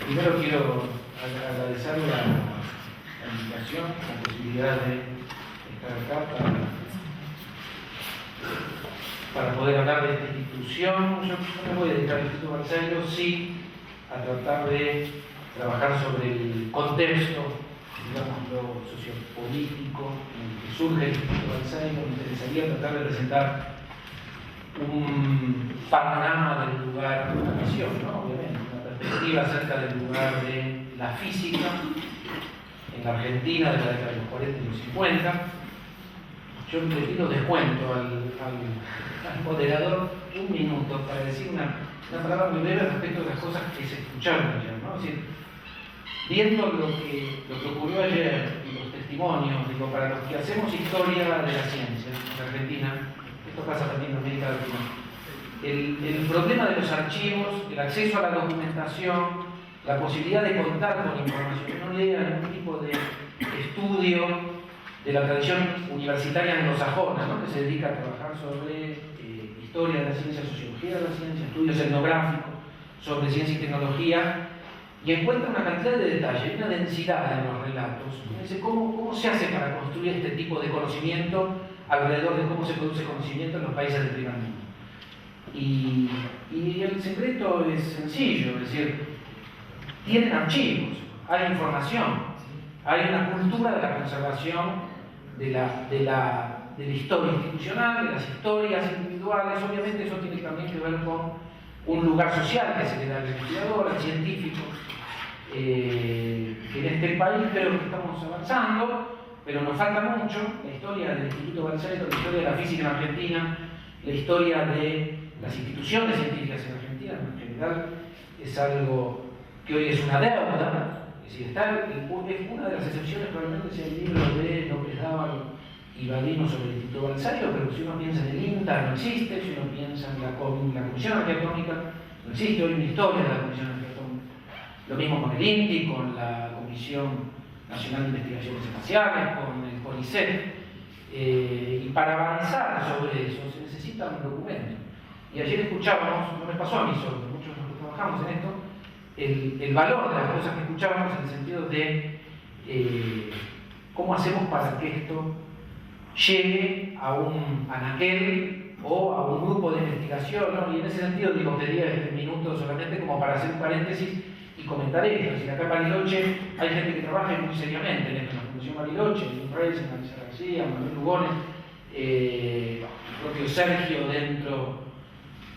Primero quiero agradecer la invitación, la posibilidad de estar acá para poder hablar de esta institución. Yo no me voy a dedicar al Instituto Balseiro, sí a tratar de trabajar sobre el contexto, digamos, lo sociopolítico en el que surge el Instituto Balseiro. Me interesaría tratar de presentar un panorama del lugar de la nación, ¿no? Obviamente, una perspectiva acerca del lugar de la física en la Argentina de la década de los 40 y los 50. Yo le pido descuento al moderador un minuto para decir una palabra muy breve respecto de las cosas que se escucharon ayer, ¿no? Es decir, viendo lo que ocurrió ayer y los testimonios, digo, para los que hacemos historia de la ciencia en la Argentina, esto pasa también en América Latina, el problema de los archivos, el acceso a la documentación, la posibilidad de contar con información, que no lea ningún tipo de estudio de la tradición universitaria anglosajona, ¿no? Que se dedica a trabajar sobre historia de la ciencia, sociología de la ciencia, estudios etnográficos sobre ciencia y tecnología, y encuentra una cantidad de detalles, una densidad en los relatos. Dice, ¿cómo se hace para construir este tipo de conocimiento alrededor de cómo se produce conocimiento en los países del primer mundo? Y el secreto es sencillo, es decir, tienen archivos, hay información, hay una cultura de la conservación de la historia institucional, de las historias individuales. Obviamente eso tiene también que ver con un lugar social que se le da al investigador, al científico. En este país creo que estamos avanzando, pero nos falta mucho. La historia del Instituto Balseiro, la historia de la física en Argentina, la historia de las instituciones científicas en Argentina en general, es algo que hoy es una deuda. Es decir, es una de las excepciones, probablemente sea el libro de López Dávalo y Vadino sobre el Instituto Balseiro, pero si uno piensa en el INTA no existe, si uno piensa en la Comisión Arqueatómica no existe, hoy una historia de la Comisión Arqueatómica. Lo mismo con el INTI, con la Comisión Nacional de Investigaciones Espaciales, con el CONICET. Y para avanzar sobre eso se necesita un documento. Y ayer escuchábamos, no me pasó a mí solo, muchos de los que trabajamos en esto, el valor de las cosas que escuchábamos en el sentido de cómo hacemos para que esto llegue a un anaquel o a un grupo de investigación, ¿no? Y en ese sentido digo, pedía este minuto solamente como para hacer un paréntesis y comentar esto. Es decir, acá en Bariloche hay gente que trabaja muy seriamente en esto, en la Fundación Bariloche, Luis Reyes, Marisa García, Manuel Lugones, el propio Sergio dentro,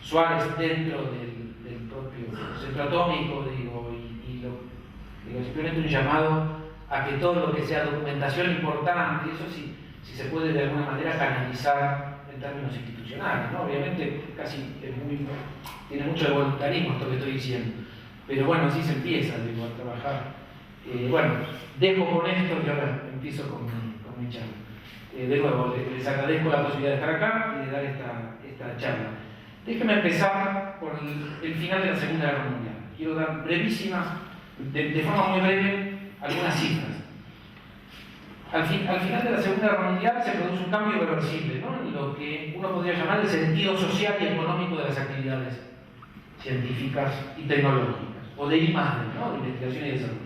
Suárez dentro del propio centro atómico, digo, y simplemente un llamado a que todo lo que sea documentación importante, eso sí, si se puede de alguna manera canalizar en términos institucionales, ¿no? Obviamente casi tiene mucho de voluntarismo esto que estoy diciendo, pero bueno, así se empieza, digo, a trabajar. Bueno, dejo con esto y ahora empiezo con mi charla. De nuevo, les agradezco la posibilidad de estar acá y de dar esta charla. Déjenme empezar por el final de la Segunda Guerra Mundial. Quiero dar brevísimas, de forma muy breve, algunas cifras. Al final de la Segunda Guerra Mundial se produce un cambio irreversible, ¿no? En lo que uno podría llamar el sentido social y económico de las actividades científicas y tecnológicas, o de I+D, ¿no? De investigación y desarrollo.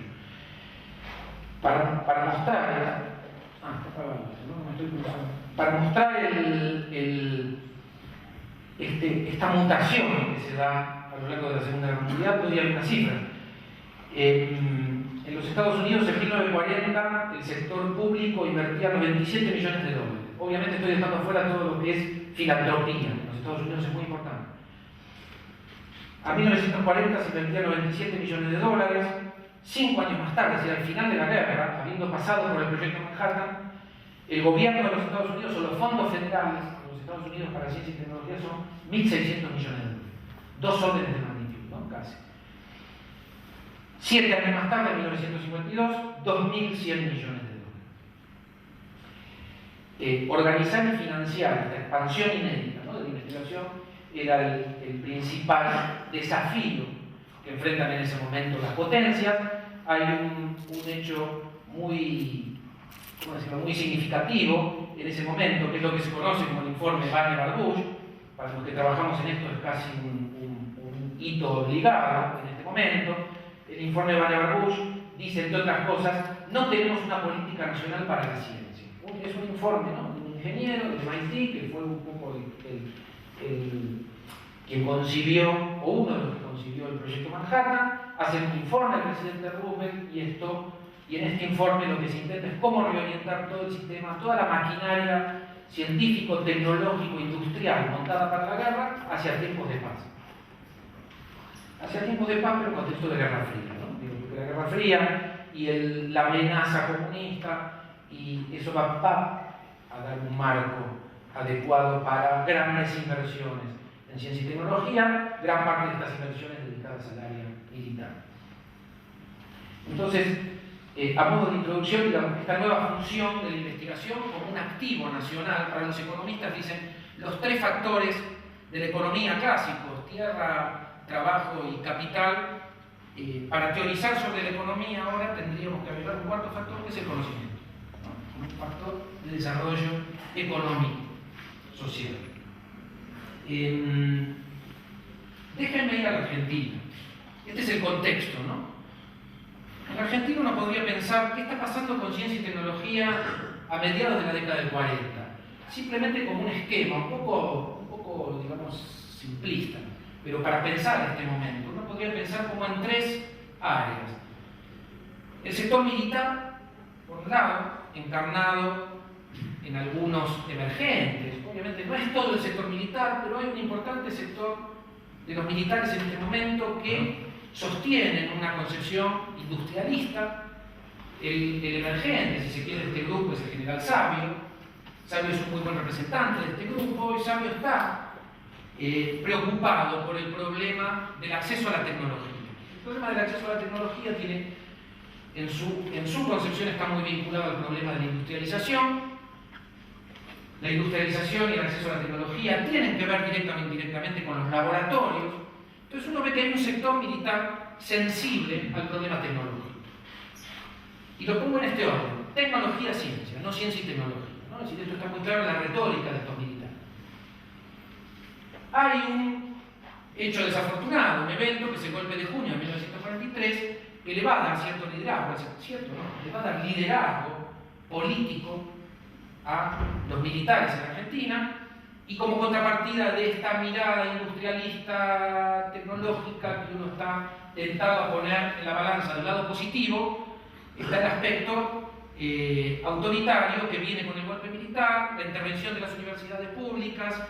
Para mostrar para mostrar esta mutación que se da a lo largo de la Segunda Guerra Mundial, doy algunas cifras. En los Estados Unidos, en 1940, el sector público invertía 97 millones de dólares. Obviamente estoy dejando afuera todo lo que es filantropía. En los Estados Unidos es muy importante. A 1940 se invertían 97 millones de dólares. 5 años más tarde, es decir, al final de la guerra, habiendo pasado por el proyecto Manhattan, el gobierno de los Estados Unidos o los fondos federales de los Estados Unidos para ciencia y tecnología son 1.600 millones de dólares. 2 órdenes de magnitud, ¿no? Casi. 7 años más tarde, en 1952, 2.100 millones de dólares. Organizar y financiar esta expansión inédita, ¿no? De la investigación era el principal desafío que enfrentan en ese momento las potencias. Hay un hecho muy significativo en ese momento, que es lo que se conoce como el informe Wagner-Barbusch. Para los que trabajamos en esto es casi un hito obligado en este momento. el informe de Vannevar-Bush dice, entre otras cosas, no tenemos una política nacional para la ciencia. Es un informe, ¿no?, de un ingeniero de MIT, que fue un poco quien concibió, o uno de los que concibió el proyecto Manhattan, hace un informe al presidente Roosevelt y en este informe lo que se intenta es cómo reorientar todo el sistema, toda la maquinaria científico, tecnológico, industrial montada para la guerra hacia tiempos de paz. Hacia tiempos de paz, pero en contexto de Guerra Fría, ¿no? Porque la Guerra Fría y la amenaza comunista, y eso va a dar un marco adecuado para grandes inversiones en ciencia y tecnología, gran parte de estas inversiones dedicadas al área militar. Entonces, a modo de introducción, digamos, esta nueva función de la investigación como un activo nacional, para los economistas dicen, los tres factores de la economía clásicos, tierra, trabajo y capital, para teorizar sobre la economía ahora tendríamos que agregar un cuarto factor, que es el conocimiento, ¿no?, un factor de desarrollo económico, social. Déjenme ir a la Argentina. Este es el contexto, ¿no? En Argentina uno podría pensar, ¿qué está pasando con ciencia y tecnología a mediados de la década del 40? Simplemente como un esquema, un poco, digamos, simplista, pero para pensar en este momento, uno podría pensar como en tres áreas. El sector militar, por un lado, encarnado en algunos emergentes. Obviamente no es todo el sector militar, pero hay un importante sector de los militares en este momento que sostienen una concepción industrialista. El emergente, si se quiere, de este grupo es el general Sabio. Sabio es un muy buen representante de este grupo y Sabio está preocupado por el problema del acceso a la tecnología. El problema del acceso a la tecnología tiene, en su concepción, está muy vinculado al problema de la industrialización. La industrialización y el acceso a la tecnología tienen que ver directamente o indirectamente con los laboratorios. Entonces uno ve que hay un sector militar sensible al problema tecnológico. Y lo pongo en este orden: tecnología, ciencia, no ciencia y tecnología, ¿no? Es decir, esto está muy claro en la retórica de estos militares. Hay un hecho desafortunado, un evento, que es el golpe de junio de 1943, que le va a dar cierto liderazgo, ¿cierto? ¿No? Le va a dar liderazgo político a los militares en Argentina, y como contrapartida de esta mirada industrialista, tecnológica, que uno está tentado a poner en la balanza del lado positivo, está el aspecto autoritario que viene con el golpe militar, la intervención de las universidades públicas.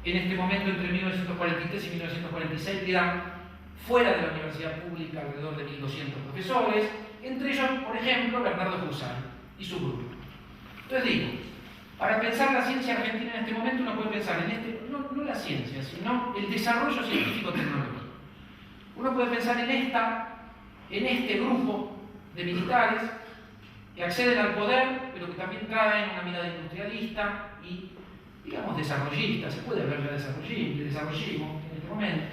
En este momento, entre 1943 y 1946, quedan fuera de la universidad pública alrededor de 1.200 profesores, entre ellos, por ejemplo, Bernardo Husay y su grupo. Entonces digo, para pensar la ciencia argentina en este momento uno puede pensar en no la ciencia, sino el desarrollo científico-tecnológico. Uno puede pensar en este grupo de militares que acceden al poder, pero que también traen una mirada industrialista y, digamos, desarrollista. Se puede hablar de desarrollismo en este momento.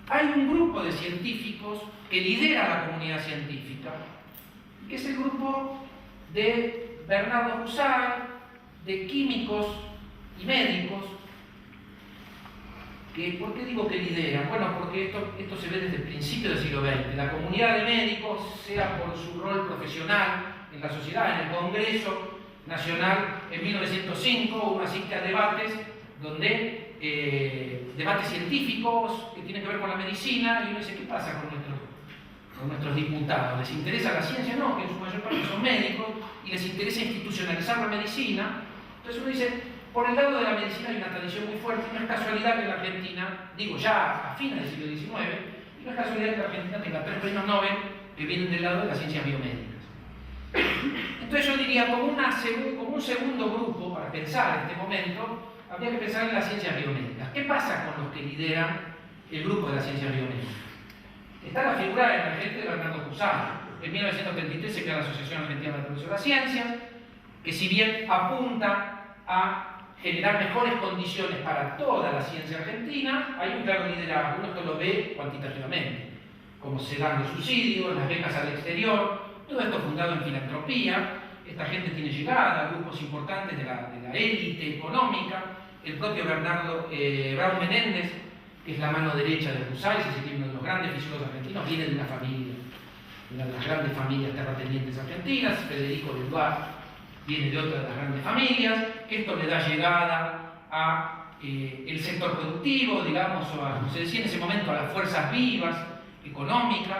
Hay un grupo de científicos que lidera la comunidad científica, que es el grupo de Bernardo Husay, de químicos y médicos. ¿Por qué digo que lideran? Bueno, porque esto se ve desde el principio del siglo XX. La comunidad de médicos, sea por su rol profesional en la sociedad, en el Congreso Nacional en 1905, uno asiste a debates debates científicos que tienen que ver con la medicina, y uno dice, ¿qué pasa con nuestros diputados? ¿Les interesa la ciencia? No, que en su mayor parte son médicos y les interesa institucionalizar la medicina. Entonces uno dice, por el lado de la medicina hay una tradición muy fuerte, y no es casualidad que la Argentina, digo ya a fines del siglo XIX, y no es casualidad que la Argentina tenga 3 premios Nobel que vienen del lado de las ciencias biomédicas. Entonces yo diría, como un segundo grupo para pensar en este momento, habría que pensar en las ciencias biomédicas. ¿Qué pasa con los que lideran el grupo de las ciencias biomédicas? Está la figura emergente de Bernardo Husay. En 1933 se crea la Asociación Argentina de Progreso de las Ciencias, que si bien apunta a generar mejores condiciones para toda la ciencia argentina, hay un claro liderazgo. Uno esto lo ve cuantitativamente, como se dan los subsidios, las becas al exterior, todo esto fundado en filantropía. Esta gente tiene llegada a grupos importantes de la élite económica. El propio Braun Menéndez, que es la mano derecha de Husay, si se tiene uno de los grandes fisiólogos argentinos, viene de una familia, una de las grandes familias terratenientes argentinas. Federico Leduc viene de otra de las grandes familias. Esto le da llegada a el sector productivo, digamos, o a, como se decía en ese momento, a las fuerzas vivas, económicas.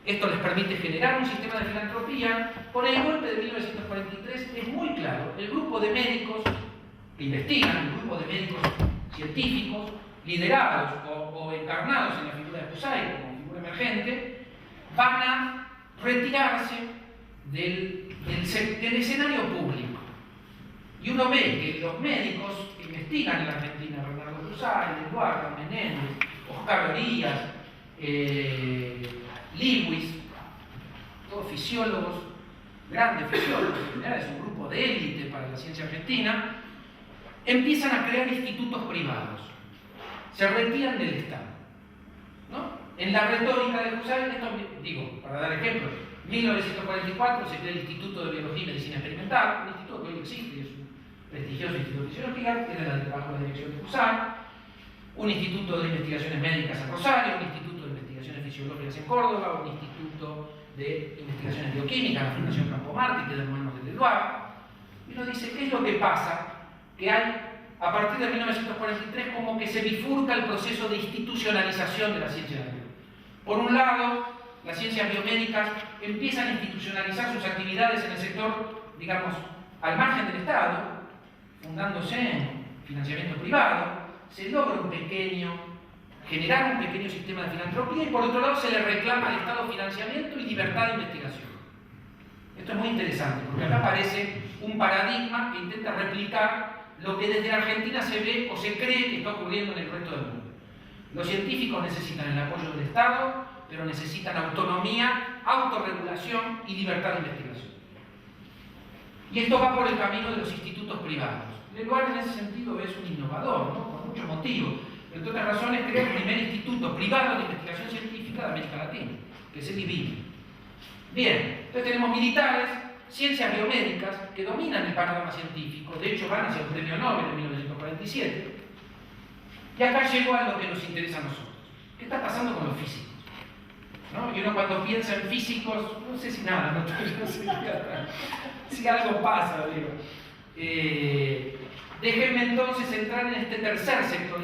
Esto les permite generar un sistema de filantropía. Con el golpe de 1943 es muy claro, el grupo de médicos que investigan, el grupo de médicos científicos, liderados o encarnados en la figura de Kusai como figura emergente, van a retirarse del escenario público. Y uno ve que los médicos que investigan en la Argentina, Bernardo Kusai, Eduardo Menéndez, Oscar Orías, Lewis, todos fisiólogos, grandes fisiólogos, en general es un grupo de élite para la ciencia argentina, empiezan a crear institutos privados, se retiran del Estado, ¿no? En la retórica de Kusai, esto digo, para dar ejemplos, en 1944 se crea el Instituto de Biología y Medicina Experimental, un instituto que hoy existe, es un prestigioso instituto de fisiología, tiene bajo la dirección de Kusai, un instituto de investigaciones médicas en Rosario, un instituto de investigaciones fisiológicas en Córdoba, un instituto de investigaciones bioquímicas, la Fundación Campo Marte, que queda en manos de Leduc. Y uno dice, ¿qué es lo que pasa? Que hay, a partir de 1943, como que se bifurca el proceso de institucionalización de la ciencia natural. Por un lado, las ciencias biomédicas empiezan a institucionalizar sus actividades en el sector, digamos, al margen del Estado, fundándose en financiamiento privado. Se logra generar un pequeño sistema de filantropía y por otro lado se le reclama al Estado financiamiento y libertad de investigación. Esto es muy interesante porque acá aparece un paradigma que intenta replicar lo que desde la Argentina se ve o se cree que está ocurriendo en el resto del mundo. Los científicos necesitan el apoyo del Estado, pero necesitan autonomía, autorregulación y libertad de investigación. Y esto va por el camino de los institutos privados. Leduc en ese sentido es un innovador, ¿no? Por muchos motivos. Entre otras razones, crea el primer instituto privado de investigación científica de América Latina, que es el IBIM. Bien, entonces tenemos militares, ciencias biomédicas que dominan el panorama científico, de hecho van hacia el premio Nobel en 1947. Y acá llegó a lo que nos interesa a nosotros. ¿Qué está pasando con los físicos? ¿No? Y uno cuando piensa en físicos, no sé si nada, no sé si algo pasa, digo. Déjenme entonces entrar en este tercer sector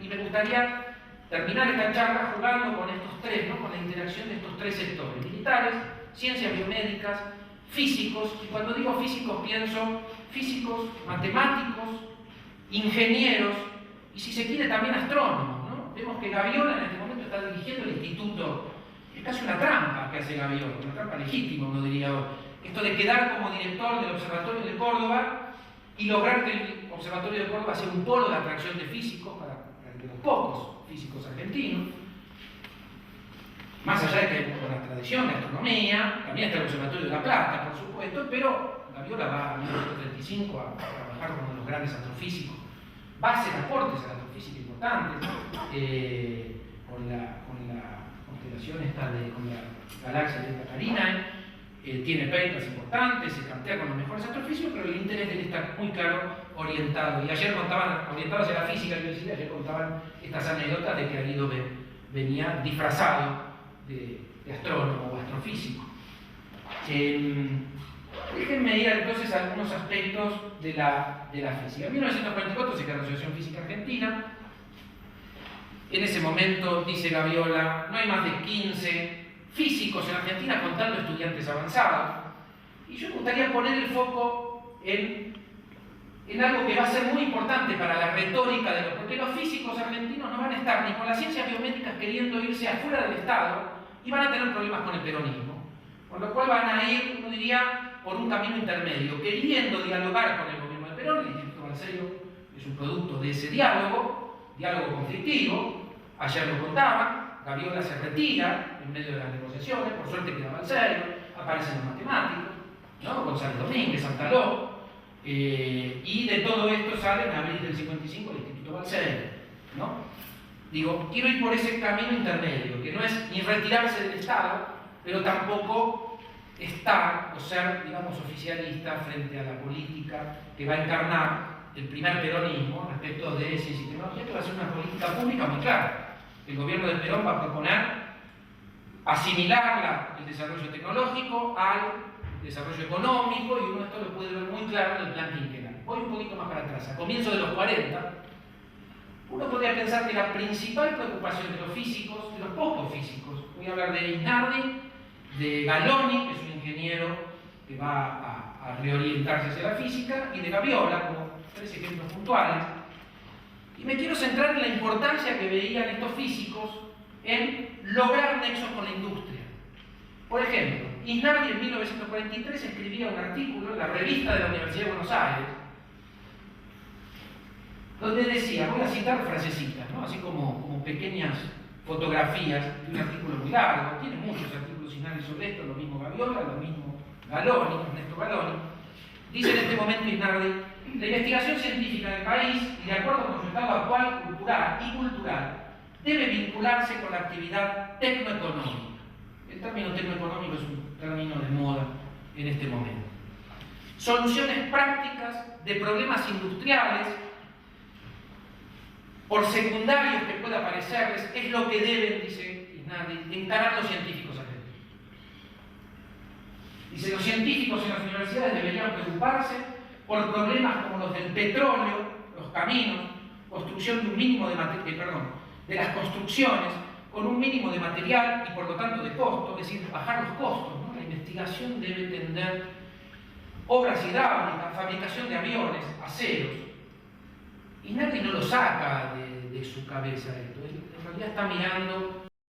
y me gustaría terminar esta charla jugando con estos tres, ¿no? Con la interacción de estos tres sectores: militares, ciencias biomédicas, físicos. Y cuando digo físicos pienso físicos, matemáticos, ingenieros y, si se quiere, también astrónomos, ¿no? Vemos que Gaviola en este momento está dirigiendo el instituto. Es casi una trampa que hace Gaviola, una trampa legítima, uno diría hoy. Esto de quedar como director del Observatorio de Córdoba y lograr que el Observatorio de Córdoba sea un polo de atracción de físicos para los pocos físicos argentinos. Más allá de que hay una tradición de astronomía, también está el Observatorio de La Plata, por supuesto, pero Gaviola va en 1935 a trabajar con uno de los grandes astrofísicos, va a hacer aportes a la astrofísica importantes, con la constelación esta con la galaxia de Delta Carinae. Tiene papers importantes, se plantea con los mejores astrofísicos, pero el interés de él está muy claro orientado. Y ayer contaban, orientados hacia la física, ayer contaban estas anécdotas de que Guido venía disfrazado de astrónomo o astrofísico. Déjenme ir entonces a algunos aspectos de la física. En 1944 se crea la Asociación Física Argentina. En ese momento, dice Gaviola, no hay más de 15 físicos en Argentina contando estudiantes avanzados. Y yo me gustaría poner el foco en algo que va a ser muy importante para la retórica de porque los físicos argentinos no van a estar ni con las ciencias biomédicas queriendo irse afuera del Estado y van a tener problemas con el peronismo. Con lo cual van a ir, uno diría, por un camino intermedio, queriendo dialogar con el gobierno de Perón. El Instituto Balseiro es un producto de ese diálogo conflictivo. Ayer lo contaba. Gaviola se retira en medio de las negociaciones, por suerte queda Balseiro, aparecen los matemáticos, ¿no? González Domínguez, Santaló, y de todo esto sale en abril del 55 el Instituto Balseiro, ¿no? Digo, quiero ir por ese camino intermedio, que no es ni retirarse del Estado, pero tampoco estar o ser, digamos, oficialista frente a la política que va a encarnar el primer peronismo respecto de ciencia y tecnología, que va a ser una política pública muy clara. El gobierno de Perón va a proponer asimilar el desarrollo tecnológico al desarrollo económico, y uno esto lo puede ver muy claro en el plan quinquenal. Voy un poquito más para atrás. A comienzos de los 40, uno podría pensar que la principal preocupación de los físicos, de los pocos físicos, voy a hablar de Isnardi, de Galoni, que es un ingeniero que va a reorientarse hacia la física, y de Gaviola, como 3 ejemplos puntuales. Y me quiero centrar en la importancia que veían estos físicos en lograr nexos con la industria. Por ejemplo, Isnardi en 1943 escribía un artículo en la revista de la Universidad de Buenos Aires, donde decía, voy a citar frasecitas, ¿no? Así como pequeñas fotografías de un artículo muy largo, tiene muchos artículos Isnardi sobre esto, lo mismo Gaviola, lo mismo Galoni, Ernesto Galoni. Dice en este momento Isnardi: la investigación científica del país, y de acuerdo con su estado actual cultural, debe vincularse con la actividad tecnoeconómica. El término tecnoeconómico es un término de moda en este momento. Soluciones prácticas de problemas industriales, por secundarios que pueda parecerles, es lo que deben, dice Isnardi, encarar los científicos argentinos. Dice, los científicos en las universidades deberían preocuparse por problemas como los del petróleo, los caminos, construcción de un mínimo de de las construcciones con un mínimo de material y por lo tanto de costo, es decir, bajar los costos, ¿no? La investigación debe tender obras hidráulicas, fabricación de aviones, aceros. Y nadie no lo saca de su cabeza esto. Él en realidad está mirando